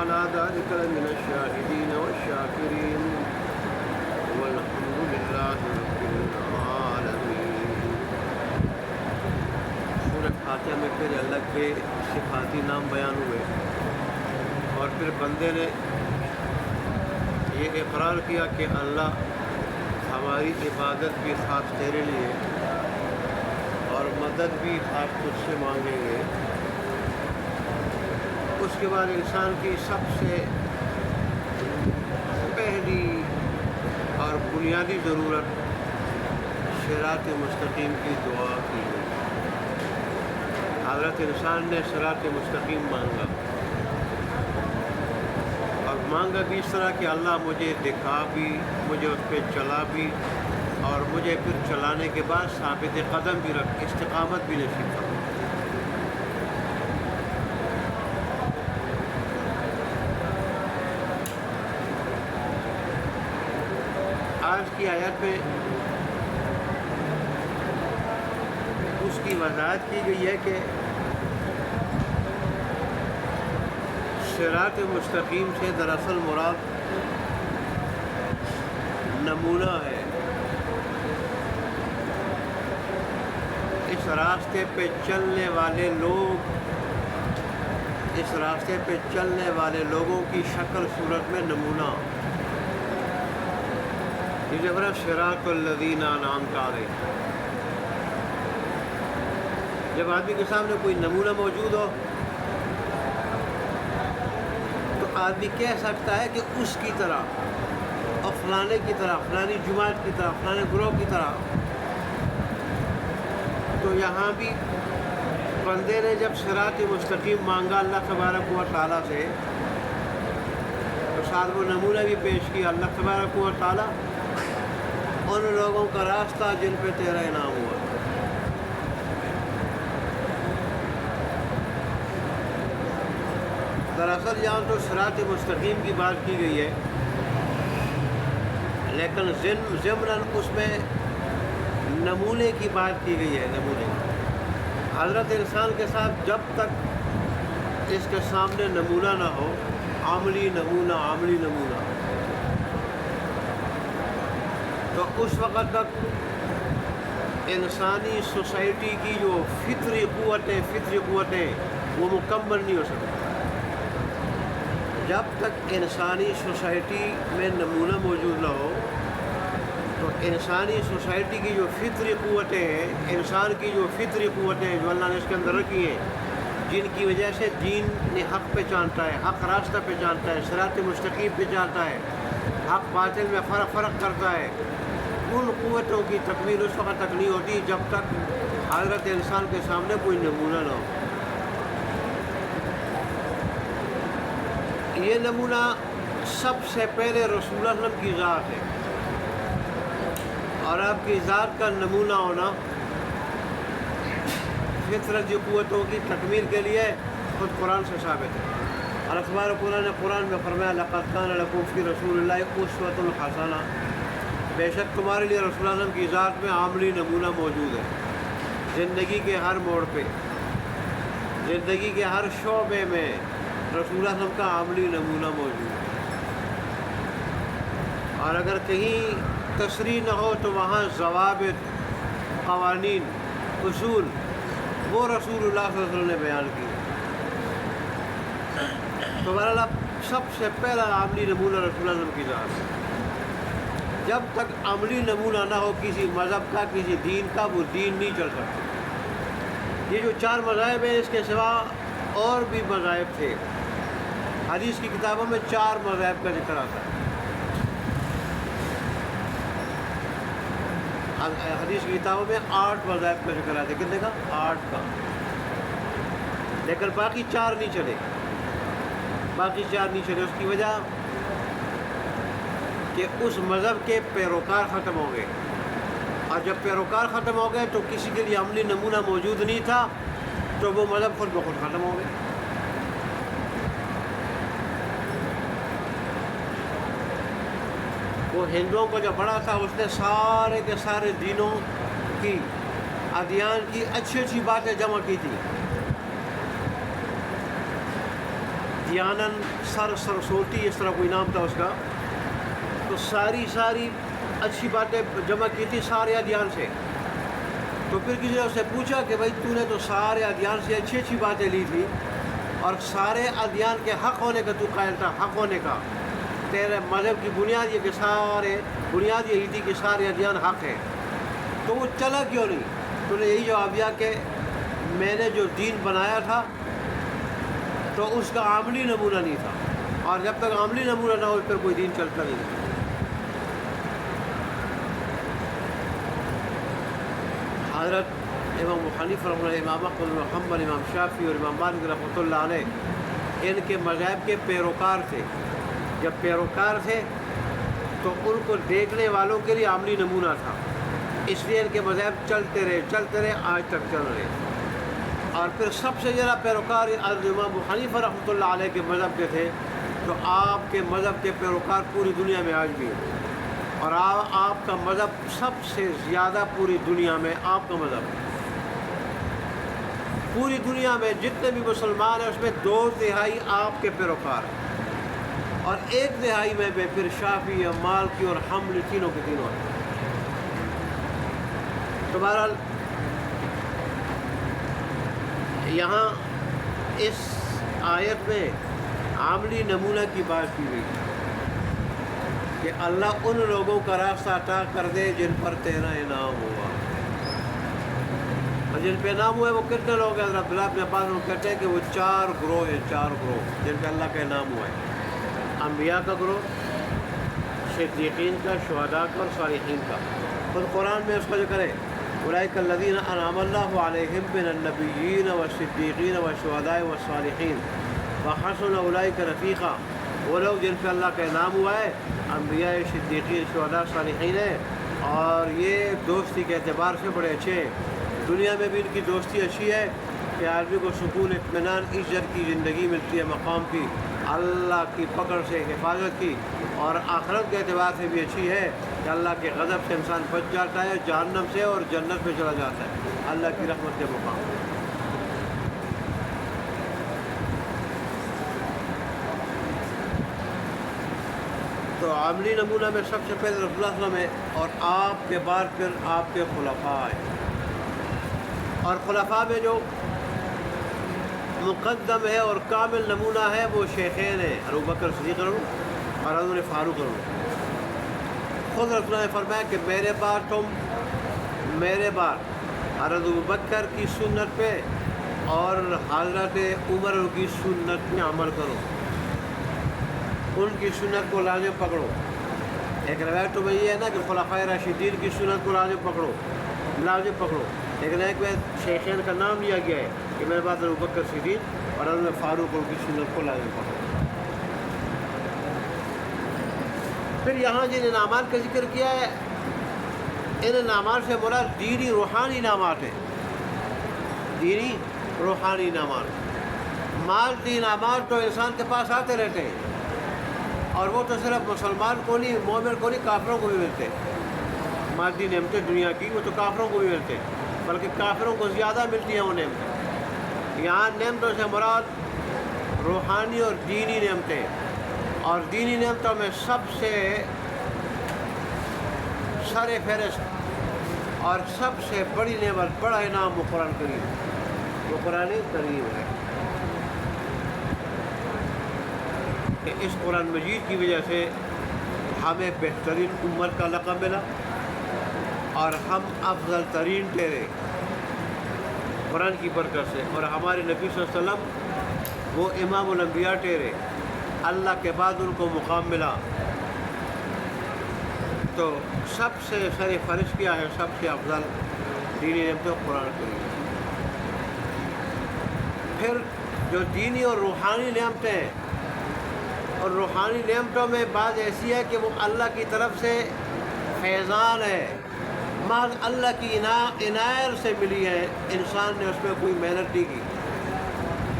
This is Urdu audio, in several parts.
على ذلك لمن الشاهدين والشاكرين والحمد لله رب العالمين۔ سورۃ فاتحہ میں پھر اللہ کے صفاتی نام بیان ہوئے اور پھر بندے نے یہ اقرار کیا کہ اللہ ہماری عبادت بھی خاص تیرے لیے اور مدد بھی خاص تجھ سے مانگیں گے۔ اس کے بعد انسان کی سب سے پہلی اور بنیادی ضرورت صراط مستقیم کی دعا کی ہے۔ حضرت انسان نے صراط مستقیم مانگا اور مانگا بھی اس طرح کہ اللہ مجھے دکھا بھی، مجھے اس پہ چلا بھی اور مجھے پھر چلانے کے بعد ثابت قدم بھی رکھ، استقامت بھی نصیب فرما۔ آج کی آیت میں اس کی وضاحت کی گئی ہے کہ صراط مستقیم سے دراصل مراد نمونہ ہے۔ اس راستے پہ چلنے والے لوگ، اس راستے پہ چلنے والے لوگوں کی شکل صورت میں نمونہ، صراط الذین انعمت علیہم۔ جب آدمی کے سامنے کوئی نمونہ موجود ہو تو آدمی کہہ سکتا ہے کہ اس کی طرح اور فلانے کی طرح، فلانی جماعت کی طرح، فلانے گروہ کی طرح۔ تو یہاں بھی بندے نے جب صراط مستقیم مانگا اللہ تبارک و تعالیٰ سے تو ساتھ وہ نمونہ بھی پیش کیا۔ اللہ تبارک و تعالیٰ ان لوگوں کا راستہ جن پہ تیرا انعام ہوا۔ دراصل یہاں تو صراط مستقیم کی بات کی گئی ہے، لیکن ضمناً اس میں نمونے کی بات کی گئی ہے۔ نمونے حضرت انسان کے ساتھ جب تک اس کے سامنے نمونہ نہ ہو، عملی نمونہ، عملی نمونہ، تو اس وقت تک انسانی سوسائٹی کی جو فطری قوتیں وہ مکمل نہیں ہو سکتی۔ جب تک انسانی سوسائٹی میں نمونہ موجود نہ ہو تو انسانی سوسائٹی کی جو فطری قوتیں ہیں، انسان کی جو فطری قوتیں ہیں جو اللہ نے اس کے اندر رکھی ہیں، جن کی وجہ سے دین نے حق پہچانتا ہے، حق راستہ پہچانتا ہے، صراط مستقیم پہچانتا ہے، حق باطل میں فرق کرتا ہے، ان قوتوں کی تکمیل اس وقت تک نہیں ہوتی جب تک حضرت انسان کے سامنے کوئی نمونہ نہ ہو۔ یہ نمونہ سب سے پہلے رسول اللہ صلی اللہ علیہ وسلم کی ذات ہے، اور آپ کی ذات کا نمونہ ہونا فطرتی قوتوں کی تکمیل کے لیے خود قرآن سے ثابت ہے۔ اللہ تبارک و تعالیٰ نے قرآن میں فرمایا لقد کان لکم فی رسول اللہ اسوۃ حسنہ، بے شک تمہارے لیے رسول اللہ صلی اللہ علیہ وسلم کی ذات میں عملی نمونہ موجود ہے۔ زندگی کے ہر موڑ پہ، زندگی کے ہر شعبے میں رسول اللہ صلی اللہ علیہ وسلم کا عملی نمونہ موجود ہے، اور اگر کہیں تصریح نہ ہو تو وہاں ضوابط، قوانین، اصول وہ رسول اللہ صلی اللہ علیہ وسلم نے بیان کی۔ تو بہرحال سب سے پہلا عملی نمونہ رسول اللہ صلی اللہ علیہ وسلم کی ذات ہے۔ جب تک عملی نمونہ نہ ہو کسی مذہب کا، کسی دین کا، وہ دین نہیں چل سکتا۔ یہ جو 4 مذاہب ہیں، اس کے سوا اور بھی مذاہب تھے۔ حدیث کی کتابوں میں 4 مذاہب کا ذکر آتا ہے۔ حدیث کی کتابوں میں 8 مذاہب کا ذکر آتا ہے۔ کتنے کا؟ 8 کا۔ لیکن باقی 4 نہیں چلے، باقی 4 نہیں چلے۔ اس کی وجہ کہ اس مذہب کے پیروکار ختم ہو گئے، اور جب پیروکار ختم ہو گئے تو کسی کے لیے عملی نمونہ موجود نہیں تھا، تو وہ مذہب خود بخود ختم ہو گئے۔ وہ ہندوؤں کو جو بڑا تھا اس نے سارے کے سارے دینوں کی، ادیان کی اچھی اچھی باتیں جمع کی تھی، یانن سرسوتی اس طرح کوئی نام تھا اس کا. تو ساری اچھی باتیں جمع کی تھی سارے ادیان سے. تو پھر کسی نے اس سے پوچھا کہ بھائی تو نے تو سارے ادیان سے اچھی باتیں لی تھی اور سارے ادیان کے حق ہونے کا تو قائل تھا, حق ہونے کا. تیرے مذہب کی بنیاد یہ کہ بنیاد یہی تھی کہ سارے ادیان حق ہے, تو وہ چلا کیوں نہیں؟ تو نے یہی جواب دیا کہ میں نے جو دین بنایا تھا تو اس کا عملی نمونہ نہیں تھا, اور جب تک عملی نمونہ نہ ہو پھر کوئی دین چلتا نہیں. حضرت امام ابو حنیفہ رحمۃ اللہ, امام احمد بن حنبل, امام شافعی اور امام مالک رحمۃ اللہ علیہ ان کے مذہب کے پیروکار تھے. جب پیروکار تھے تو ان کو دیکھنے والوں کے لیے عملی نمونہ تھا, اس لیے ان کے مذہب چلتے رہے آج تک چل رہے. اور پھر سب سے زیادہ پیروکار امام ابو حنیفہ رحمۃ اللہ علیہ کے مذہب کے تھے, تو آپ کے مذہب کے پیروکار پوری دنیا میں آج بھی ہیں. اور آپ کا مذہب سب سے زیادہ پوری دنیا میں, آپ کا مذہب پوری دنیا میں جتنے بھی مسلمان ہیں اس میں 2/3 آپ کے پیروکار, اور 1/3 میں پھر شافعی, مالکی اور حنبلی تینوں کے تینوں ہیں. تو بہرحال یہاں اس آیت میں عملی نمونہ کی بات کی گئی کہ اللہ ان لوگوں کا راستہ عطا کر دے جن پر تیرا انعام ہوا. اور جن پہ انعام ہوا ہے وہ کتنے لوگ ہیں؟ عبداللہ بن عباس کہتے ہیں کہ وہ 4 گروہ ہیں, 4 گروہ جن پہ اللہ کا انعام ہوا ہے. انبیاء کا گروہ, صدیقین کا, شہداء کا اور صالحین کا. خود قرآن میں اس کا ذکر ہے, اولئک الذین انعم اللہ علیہم من النبیین والصدیقین والشہداء والصالحین وحسن اولئک رفیقا. وہ لوگ جن پہ اللہ کا انعام ہوا ہے انبیاء, صدیقین, شہداء, صالحین ہیں, اور یہ دوستی کے اعتبار سے بڑے اچھے ہیں. دنیا میں بھی ان کی دوستی اچھی ہے کہ آدمی کو سکون, اطمینان, عزت کی زندگی ملتی ہے, مقام کی, اللہ کی پکڑ سے حفاظت کی, اور آخرت کے اعتبار سے بھی اچھی ہے کہ اللہ کے غضب سے انسان بچ جاتا ہے, جہنم سے, اور جنت میں چلا جاتا ہے اللہ کی رحمت کے مقام. تو عملی نمونہ میں سب سے پہلے رسول اللہ صلی اللہ علیہ وسلم ہے, اور آپ کے بعد پھر آپ کے خلفاء ہیں. اور خلفاء میں جو مقدم ہے اور کامل نمونہ ہے وہ شیخین ہیں, ابو بکر صدیق اور عمر فاروق. خود رسول اللہ نے فرمایا کہ میرے بعد حضرت ابو بکر کی سنت پہ اور حضرت عمر کی سنت میں عمل کرو, ان کی سنت کو لازم پکڑو. ایک روایت تو یہ ہے نا کہ خلفائے راشدین کی سنت کو لازم پکڑو, لیکن ایک بار شیخین کا نام لیا گیا ہے کہ میرے بعد ابو بکر صدیق اور عمر فاروق کی سنت کو لازم پکڑو. پھر یہاں جن انعامات کا ذکر کیا ہے, ان انعامات سے مراد دینی روحانی انعامات ہیں, دینی روحانی انعامات. مادی انعامات تو انسان کے پاس آتے رہتے ہیں, اور وہ تو صرف مسلمان کو نہیں, مومن کو نہیں, کافروں کو بھی ملتے ہیں. مادی نعمتیں دنیا کی وہ تو کافروں کو بھی ملتے ہیں, بلکہ کافروں کو زیادہ ملتی ہیں وہ نعمتیں. یہاں نعمتوں سے مراد روحانی اور دینی نعمتیں, اور دینی نعمتوں میں سب سے سر فہرست اور سب سے بڑی نعمت, بڑا انعام وہ قرآن کریم ہے. کہ اس قرآن مجید کی وجہ سے ہمیں بہترین امت کا لقب ملا, اور ہم افضل ترین ٹھہرے قرآن کی برکت سے, اور ہمارے نبی صلی اللہ علیہ وسلم وہ امام الانبیاء ٹھہرے, اللہ کے بعد ان کو مقام ملا. تو سب سے سر فرض کیا ہے, سب سے افضل دینی نعمتوں قرآن کریم. پھر جو دینی اور روحانی نعمتیں ہیں, اور روحانی نعمتوں میں بعض ایسی ہے کہ وہ اللہ کی طرف سے فیضان ہے, محض اللہ کی عنایت سے ملی ہے, انسان نے اس میں کوئی محنت نہیں کی.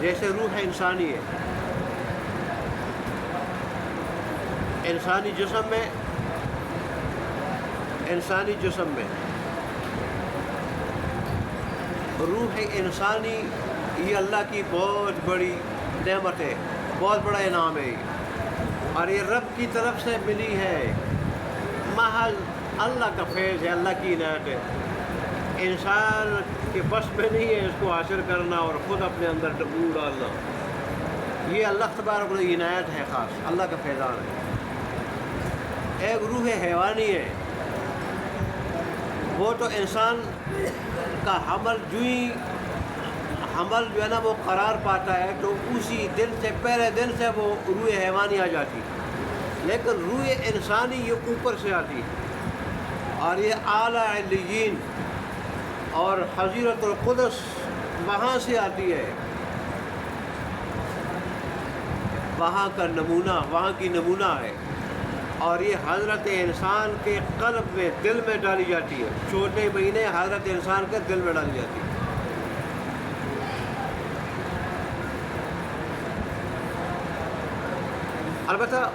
جیسے روح انسانی ہے, انسانی جسم میں روح انسانی, یہ اللہ کی بہت بڑی نعمت ہے. بہت بڑا انعام ہے یہ، اور یہ رب کی طرف سے ملی ہے، محض اللہ کا فیض ہے، اللہ کی عنایت ہے، انسان کے بس میں نہیں ہے اس کو حاصل کرنا اور خود اپنے اندر ڈبو ڈالنا، یہ اللہ تبارک و تعالی کی عنایت ہے، خاص اللہ کا فیضان ہے۔ ایک روح حیوانی ہے، وہ تو انسان کا حمل جو ہے نا وہ قرار پاتا ہے تو اسی دن سے پہلے دن سے وہ روح حیوانی آ جاتی، لیکن روح انسانی یہ اوپر سے آتی ہے، اور یہ اعلیٰ علیین اور حضیرت القدس وہاں سے آتی ہے، وہاں کا نمونہ، وہاں کی نمونہ ہے، اور یہ حضرت انسان کے قلب میں، دل میں ڈالی جاتی ہے، چھوٹے مہینے حضرت انسان کے دل میں ڈالی جاتی ہے۔ البتہ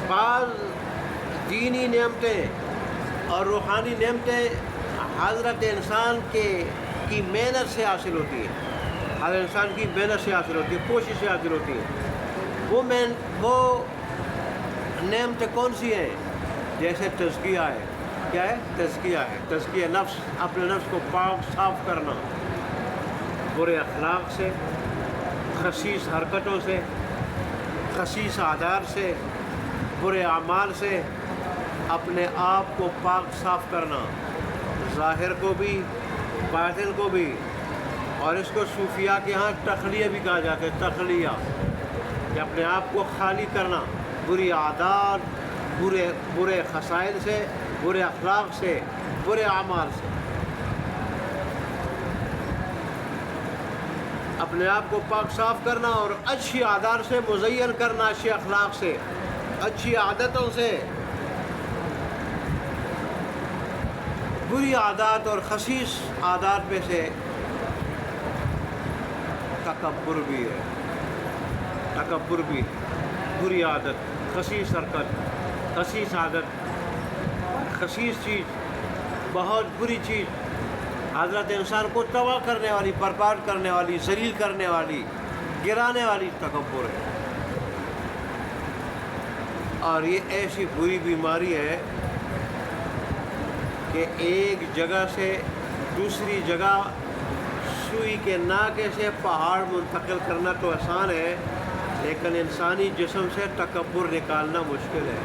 بعض دینی نعمتیں اور روحانی نعمتیں حضرت انسان کی محنت سے حاصل ہوتی ہیں، حضرت انسان کی محنت سے حاصل ہوتی ہے، کوشش سے حاصل ہوتی ہے۔ وہ نعمتیں کون سی ہیں؟ جیسے تزکیہ ہے، کیا ہے؟ تزکیہ ہے، تزکیہ نفس، اپنے نفس کو پاک صاف کرنا برے اخلاق سے، خسیس حرکتوں سے، خسیس عادات سے، برے اعمال سے اپنے آپ کو پاک صاف کرنا، ظاہر کو بھی باطن کو بھی، اور اس کو صوفیاء کے ہاں تخلیہ بھی کہا جاتا ہے، تخلیہ، کہ اپنے آپ کو خالی کرنا بری عادات، برے خصائل سے، برے اخلاق سے، برے اعمال سے، اپنے آپ کو پاک صاف کرنا اور اچھی عادات سے مزین کرنا، اچھے اخلاق سے، اچھی عادتوں سے۔ بری عادات اور خسیس عادات میں سے تکبر بھی ہے، تکبر بھی بری عادت، خسیس حرکت، خسیس عادت، خسیس چیز، بہت بری چیز، حضرت انسان کو تباہ کرنے والی، برباد کرنے والی، ذلیل کرنے والی، گرانے والی تکبر ہے، اور یہ ایسی بری بیماری ہے کہ ایک جگہ سے دوسری جگہ سوئی کے ناکے سے پہاڑ منتقل کرنا تو آسان ہے، لیکن انسانی جسم سے تکبر نکالنا مشکل ہے۔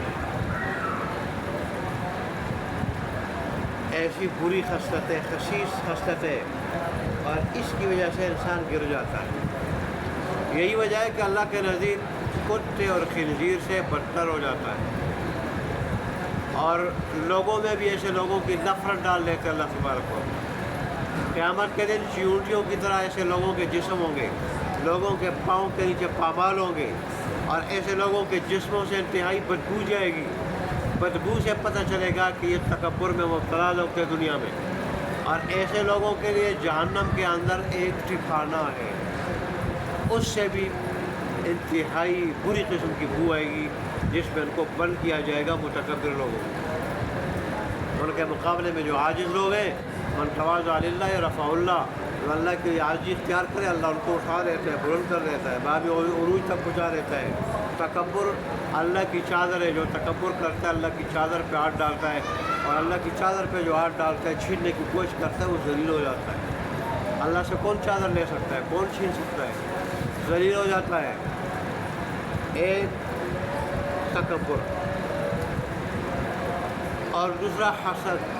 ایسی بری خصلتیں، خسیس خصلتیں، اور اس کی وجہ سے انسان گر جاتا ہے۔ یہی وجہ ہے کہ اللہ کے نزدیک کتے اور خنزیر سے بدتر ہو جاتا ہے، اور لوگوں میں بھی ایسے لوگوں کی نفرت ڈال دیتے اللہ تبارک و تعالیٰ۔ قیامت کے دن چیونٹیوں کی طرح ایسے لوگوں کے جسم ہوں گے، لوگوں کے پاؤں کے نیچے پامال ہوں گے، اور ایسے لوگوں کے جسموں سے انتہائی بدبو جائے گی، بدبو سے پتہ چلے گا کہ یہ تکبر میں مبتلا لوگ تھے دنیا میں، اور ایسے لوگوں کے لیے جہنم کے اندر ایک ٹھکانہ ہے، اس سے بھی انتہائی بری قسم کی بو آئے گی، جس میں ان کو بند کیا جائے گا متکبر لوگوں کو۔ ان کے مقابلے میں جو عاجز لوگ ہیں، من تواضع للہ رفعہ اللہ، جو اللہ کے لیے عاجزی اختیار کرے اللہ ان کو اٹھا دیتا ہے، بلند کر دیتا ہے، باب عروج تک پہنچا دیتا ہے۔ تکبر اللہ کی چادر ہے، جو تکبر کرتا ہے اللہ کی چادر پہ ہاتھ ڈالتا ہے، اور اللہ کی چادر پہ جو ہاتھ ڈالتا ہے، چھیننے کی کوشش کرتا ہے، وہ ذلیل ہو جاتا ہے۔ اللہ سے کون چادر لے سکتا ہے؟ کون چھین سکتا ہے؟ ذلیل ہو جاتا ہے۔ ایک تکبر، اور دوسرا حسد۔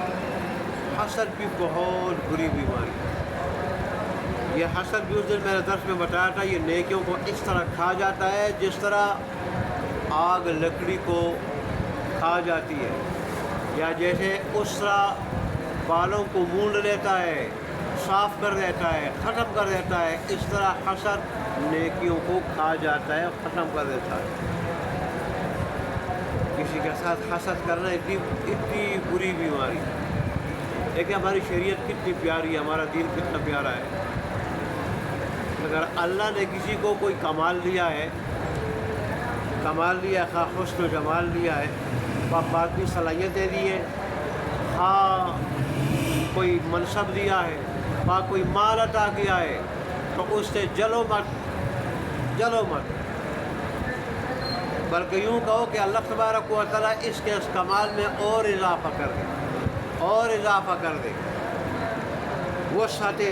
حسد بھی بہت بری بیماری ہے۔ یہ حسد بھی اس دن میں نے درس میں بتایا تھا، یہ نیکیوں کو اس طرح کھا جاتا ہے جس طرح آگ لکڑی کو کھا جاتی ہے، یا جیسے اس طرح بالوں کو مونڈ لیتا ہے، صاف کر دیتا ہے، ختم کر دیتا ہے، اس طرح حسد نیکیوں کو کھا جاتا ہے، ختم کر دیتا ہے۔ کسی کے ساتھ حسد کرنا اتنی بری بیماری ہے۔ دیکھیں ہماری شریعت کتنی پیاری ہے، ہمارا دین کتنا پیارا ہے۔ اگر اللہ نے کسی کو کوئی کمال دیا ہے، خواہ حسن و جمال دیا ہے، باقی صلاحیتیں دی ہیں، خواہ کوئی منصب دیا ہے، خواہ کوئی مال عطا کیا ہے، تو اس سے جلو مت، جلو مت، بلکہ یوں کہو کہ اللہ تبارک و تعالیٰ اس کے اس کمال میں اور اضافہ کر دے، اور اضافہ کر دے۔ وسعت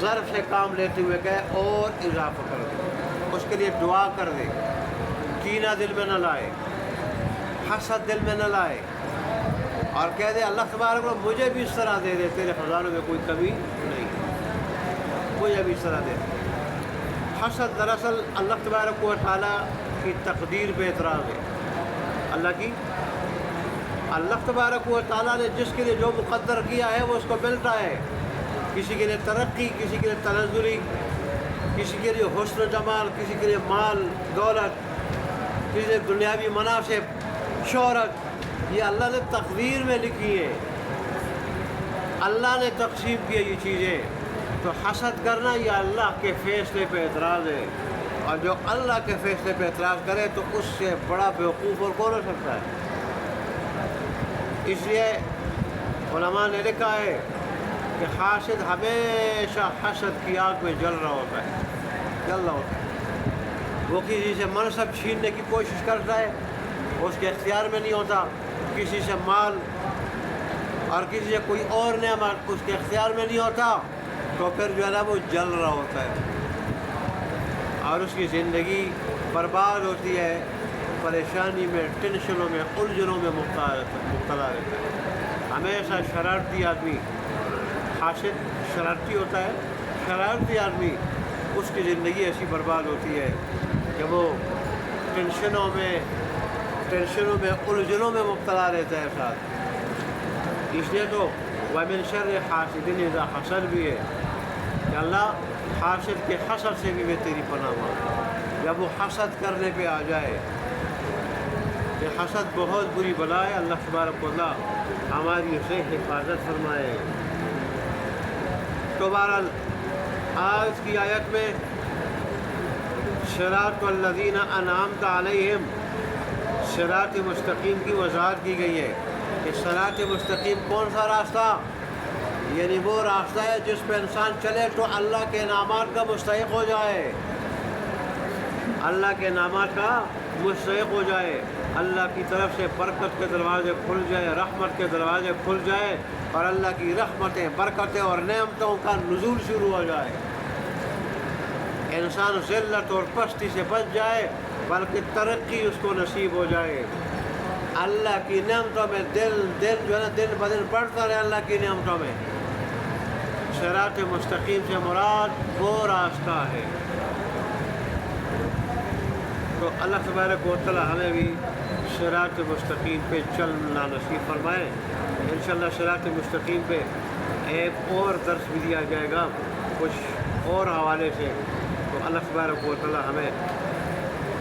ظرف سے کام لیتے ہوئے کہے اور اضافہ کر دے، اس کے لیے دعا کر دے، کینہ دل میں نہ لائے، حسد دل میں نہ لائے، اور کہہ دے اللہ تبارک و تعالیٰ مجھے بھی اس طرح دے دے، تیرے خزانوں میں کوئی کمی نہیں، مجھے بھی اس طرح دے دے۔ حسد دراصل اللہ تبارک و تعالیٰ کی تقدیر پہ اعتراض ہے، اللہ تبارک و تعالیٰ نے جس کے لیے جو مقدر کیا ہے وہ اس کو ملتا ہے، کسی کے لیے ترقی، کسی کے لیے تنزلی، کسی کے لیے حسن و جمال، کسی کے لیے مال دولت، کسی کے لیے دنیاوی مناصب، شہرت، یہ اللہ نے تقدیر میں لکھی ہے، اللہ نے تقسیم کی یہ چیزیں۔ تو حسد کرنا یہ اللہ کے فیصلے پہ اعتراض ہے، اور جو اللہ کے فیصلے پہ اعتراض کرے تو اس سے بڑا بیوقوف اور کون ہو سکتا ہے؟ اس لیے علماء نے لکھا ہے کہ حاسد ہمیشہ حسد کی آگ میں جل رہا ہوتا ہے، جل رہا ہوتا ہے۔ وہ کسی سے منصب چھیننے کی کوشش کرتا ہے، اس کے اختیار میں نہیں ہوتا، کسی سے مال اور کسی سے کوئی اور نعمت اس کے اختیار میں نہیں ہوتا، تو پھر جو ہے نا وہ جل رہا ہوتا ہے، اور اس کی زندگی برباد ہوتی ہے، پریشانی میں، ٹینشنوں میں، الجھنوں میں مبتلا رہتا ہے۔ ہمیشہ شرارتی آدمی، حاسد شرارتی ہوتا ہے، شرارتی آدمی، اس کی زندگی ایسی برباد ہوتی ہے کہ وہ ٹینشنوں میں، الجھنوں میں مبتلا رہتا ہے ساتھ۔ اس لیے تو وَمِن شَرِّ حَاسِدٍ إِذَا حَسَدَ بھی ہے کہ اللہ حاسد کے حسد سے بھی میں تیری پناہ مانگتا، جب وہ حسد کرنے پہ آ جائے، کہ حسد بہت بری بلا ہے، اللہ تبارک و تعالیٰ ہماری اسے حفاظت فرمائے۔ تو بہرحال آج کی آیت میں صراط الذین انعمت علیہم، صراط مستقیم کی وضاحت کی گئی ہے کہ صراط مستقیم کون سا راستہ؟ یعنی وہ راستہ ہے جس پہ انسان چلے تو اللہ کے انعامات کا مستحق ہو جائے، اللہ کے انعامات کا مستحق ہو جائے، اللہ کی طرف سے برکت کے دروازے کھل جائے، رحمت کے دروازے کھل جائے، اور اللہ کی رحمتیں، برکتیں اور نعمتوں کا نزول شروع ہو جائے، انسان ذلت اور پستی سے بچ جائے بلکہ ترقی اس کو نصیب ہو جائے، اللہ کی نعمتوں میں دل جو ہے نا دن بدن بڑھتا رہے اللہ کی نعمتوں میں۔ صراط مستقیم سے مراد وہ راستہ ہے۔ تو اللہ تبارک و تعالیٰ ہمیں بھی صراط مستقیم پہ چلنا نصیب فرمائے۔ انشاءاللہ صراط مستقیم پہ ایک اور درس بھی دیا جائے گا کچھ اور حوالے سے، تو اللہ تبارک و تعالیٰ ہمیں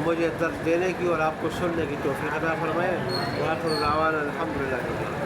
مجھے درس دینے کی اور آپ کو سننے کی توفیق عطا فرمائے۔ وآخر دعوانا الحمدللہ۔